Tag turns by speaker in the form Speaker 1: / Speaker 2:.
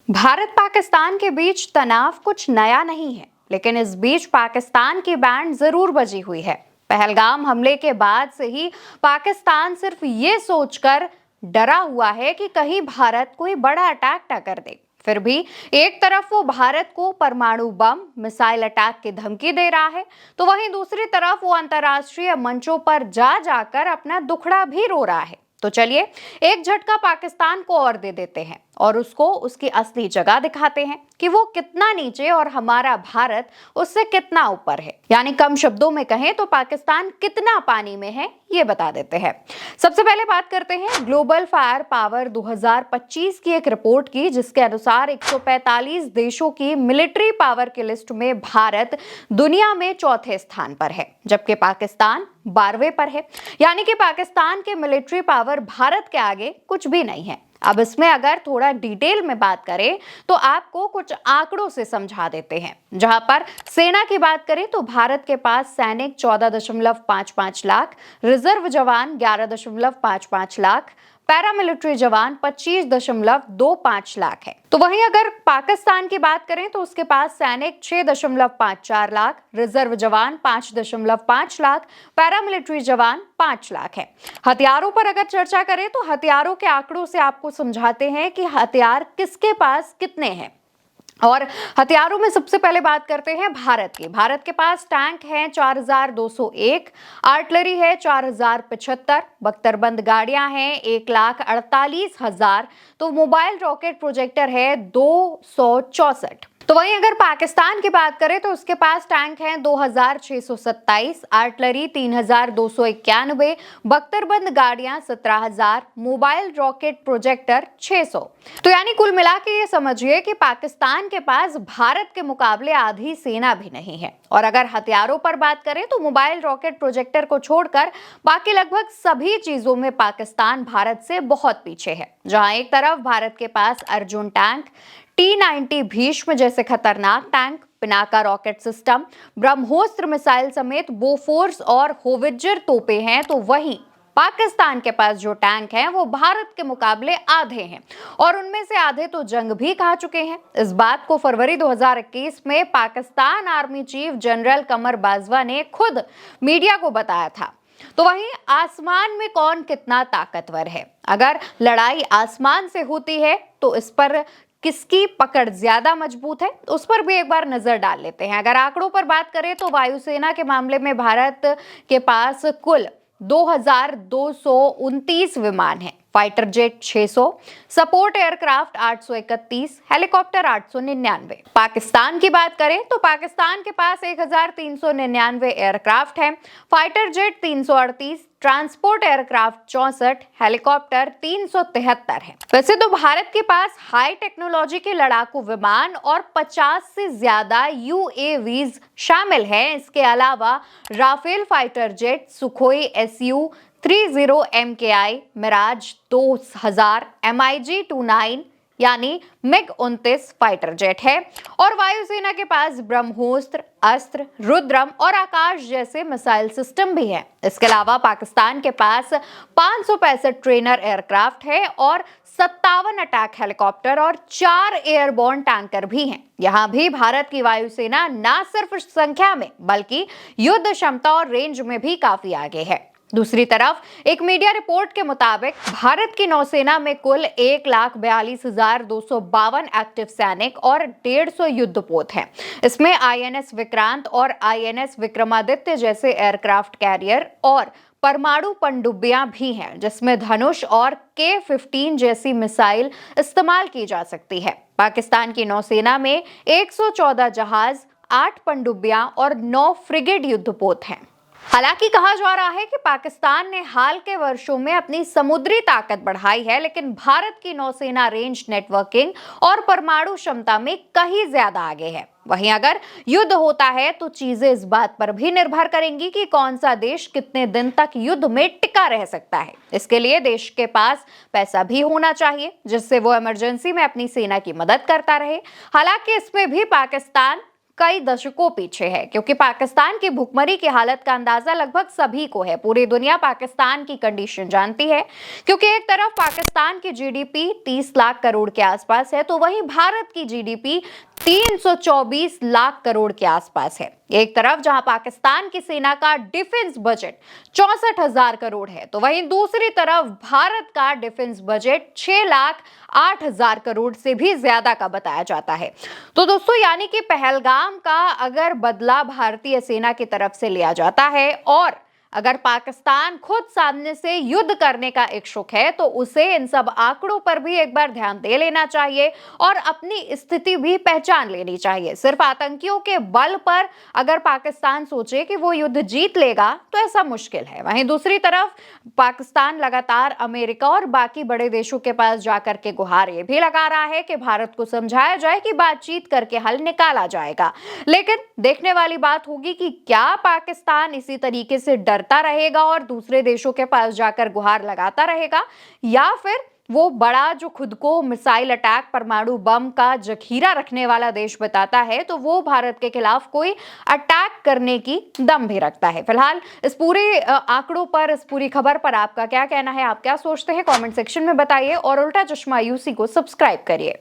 Speaker 1: भारत पाकिस्तान के बीच तनाव कुछ नया नहीं है, लेकिन इस बीच पाकिस्तान की बैंड जरूर बजी हुई है। पहलगाम हमले के बाद से ही पाकिस्तान सिर्फ ये सोचकर डरा हुआ है कि कहीं भारत कोई बड़ा अटैक न कर दे। फिर भी एक तरफ वो भारत को परमाणु बम मिसाइल अटैक की धमकी दे रहा है, तो वहीं दूसरी तरफ वो अंतर्राष्ट्रीय मंचों पर जा जाकर अपना दुखड़ा भी रो रहा है। तो चलिए एक झटका पाकिस्तान को और दे देते हैं और उसको उसकी असली जगह दिखाते हैं कि वो कितना नीचे और हमारा भारत उससे कितना ऊपर है। यानी कम शब्दों में कहें तो पाकिस्तान कितना पानी में है, ये बता देते हैं। सबसे पहले बात करते हैं ग्लोबल फायर पावर 2025 की एक रिपोर्ट की, जिसके अनुसार 145 देशों की मिलिट्री पावर की लिस्ट में भारत दुनिया में चौथे स्थान पर है, जबकि पाकिस्तान 12वें पर है। यानी कि पाकिस्तान के मिलिट्री पावर भारत के आगे कुछ भी नहीं है। अब इसमें अगर थोड़ा डिटेल में बात करें तो आपको कुछ आंकड़ों से समझा देते हैं। जहां पर सेना की बात करें तो भारत के पास सैनिक 14.55 लाख, रिजर्व जवान 11.55 लाख, पैरामिलिट्री जवान 25.25 लाख है। तो वहीं अगर पाकिस्तान की बात करें तो उसके पास सैनिक 6.54 लाख, रिजर्व जवान 5.5 लाख, पैरामिलिट्री जवान 5 लाख है। हथियारों पर अगर चर्चा करें तो हथियारों के आंकड़ों से आपको समझाते हैं कि हथियार किसके पास कितने हैं। और हथियारों में सबसे पहले बात करते हैं भारत की। भारत के पास टैंक हैं 4201, आर्टिलरी है 4075, बख्तरबंद गाड़ियां हैं 1,48,000, तो मोबाइल रॉकेट प्रोजेक्टर है 264। तो वहीं अगर पाकिस्तान की बात करें तो उसके पास टैंक हैं 2627, आर्टिलरी 3291, बख्तरबंद गाड़ियां 17,000, मोबाइल रॉकेट प्रोजेक्टर 600। तो यानी कुल मिला के ये समझिए कि पाकिस्तान के पास भारत के मुकाबले आधी सेना भी नहीं है। और अगर हथियारों पर बात करें तो मोबाइल रॉकेट प्रोजेक्टर को छोड़कर बाकी लगभग सभी चीजों में पाकिस्तान भारत से बहुत पीछे है। जहां एक तरफ भारत के पास अर्जुन टैंक, T-90 भीष्म जैसे खतरनाक tank, Pinaka rocket system, BrahMos missile समेत बोफोर्स और होवित्जर तोपें हैं, तो वहीं पाकिस्तान के पास जो टैंक हैं वो भारत के मुकाबले आधे हैं और उनमें से आधे तो जंग भी खा चुके हैं। इस बात को फरवरी 2021 में पाकिस्तान आर्मी चीफ जनरल कमर बाजवा ने खुद मीडिया को बताया था। तो वहीं आसमान में कौन कितना ताकतवर है, अगर लड़ाई आसमान से होती है तो इस पर किसकी पकड़ ज्यादा मजबूत है, उस पर भी एक बार नजर डाल लेते हैं। अगर आंकड़ों पर बात करें तो वायुसेना के मामले में भारत के पास कुल 2229 विमान हैं, fighter jet 600, support aircraft 831, helicopter 899। Pakistan की बात करें तो पाकिस्तान के पास 1399 एयरक्राफ्ट हैं, fighter jet 338, transport aircraft 64, helicopter 373 है। वैसे तो भारत के पास हाई टेक्नोलॉजी के लड़ाकू विमान और 50 से ज्यादा UAVs शामिल हैं। इसके अलावा Rafale fighter jet, Sukhoi Su-30 MKI, Mirage 2000, MiG-29 यानी MiG-29 फाइटर जेट है और वायुसेना के पास ब्रह्मोस्त्र, अस्त्र, रुद्रम और आकाश जैसे मिसाइल सिस्टम भी है। इसके अलावा पाकिस्तान के पास 565 ट्रेनर एयरक्राफ्ट है और 57 अटैक हेलीकॉप्टर और 4 एयरबोर्न टैंकर भी हैं। यहाँ भी भारत की वायुसेना न सिर्फ संख्या में बल्कि युद्ध क्षमता और रेंज में भी काफी आगे है। दूसरी तरफ एक मीडिया रिपोर्ट के मुताबिक भारत की नौसेना में कुल 1,42,252 एक्टिव सैनिक और 150 युद्धपोत हैं। इसमें INS विक्रांत और INS विक्रमादित्य जैसे एयरक्राफ्ट कैरियर और परमाणु पनडुब्बियां भी हैं, जिसमें धनुष और K-15 जैसी मिसाइल इस्तेमाल की जा सकती है। पाकिस्तान की नौसेना में 114 जहाज, 8 पनडुब्बियां और 9 फ्रिगेट युद्धपोत हैं। हालांकि कहा जा रहा है कि पाकिस्तान ने हाल के वर्षों में अपनी समुद्री ताकत बढ़ाई है, लेकिन भारत की नौसेना रेंज, नेटवर्किंग और परमाणु क्षमता में कहीं ज्यादा आगे है। वहीं अगर युद्ध होता है तो चीजें इस बात पर भी निर्भर करेंगी कि कौन सा देश कितने दिन तक युद्ध में टिका रह सकता है। इसके लिए देश के पास पैसा भी होना चाहिए, जिससे वो इमरजेंसी में अपनी सेना की मदद करता रहे। हालांकि इसमें भी पाकिस्तान कई दशकों पीछे है, क्योंकि पाकिस्तान की भुखमरी की हालत का अंदाजा लगभग सभी को है। पूरी दुनिया पाकिस्तान की कंडीशन जानती है, क्योंकि एक तरफ पाकिस्तान की जीडीपी 30 लाख करोड़ के आसपास है, तो वहीं भारत की जीडीपी 324 लाख करोड़ के आसपास है। एक तरफ जहां पाकिस्तान की सेना का डिफेंस बजट 64,000 करोड़ है, तो वहीं दूसरी तरफ भारत का डिफेंस बजट 6,08,000 करोड़ से भी ज्यादा का बताया जाता है। तो दोस्तों, यानी कि पहलगाम का अगर बदला भारतीय सेना की तरफ से लिया जाता है और अगर पाकिस्तान खुद सामने से युद्ध करने का इच्छुक है, तो उसे इन सब आंकड़ों पर भी एक बार ध्यान दे लेना चाहिए और अपनी स्थिति भी पहचान लेनी चाहिए। सिर्फ आतंकियों के बल पर अगर पाकिस्तान सोचे कि वो युद्ध जीत लेगा, तो ऐसा मुश्किल है। वहीं दूसरी तरफ पाकिस्तान लगातार अमेरिका और बाकी बड़े देशों के पास जाकर के गुहार ये भी लगा रहा है कि भारत को समझाया जाए कि बातचीत करके हल निकाला जाएगा। लेकिन देखने वाली बात होगी कि क्या पाकिस्तान इसी तरीके से डरता रहेगा और दूसरे देशों के पास जाकर गुहार लगाता रहेगा, या फिर वो बड़ा जो खुद को मिसाइल अटैक, परमाणु बम का जखीरा रखने वाला देश बताता है, तो वो भारत के खिलाफ कोई अटैक करने की दम भी रखता है। फिलहाल इस पूरे आंकड़ों पर, इस पूरी खबर पर आपका क्या कहना है, आप क्या सोचते हैं, कमेंट सेक्शन में बताइए और उल्टा चश्मा यूसी को सब्सक्राइब करिए।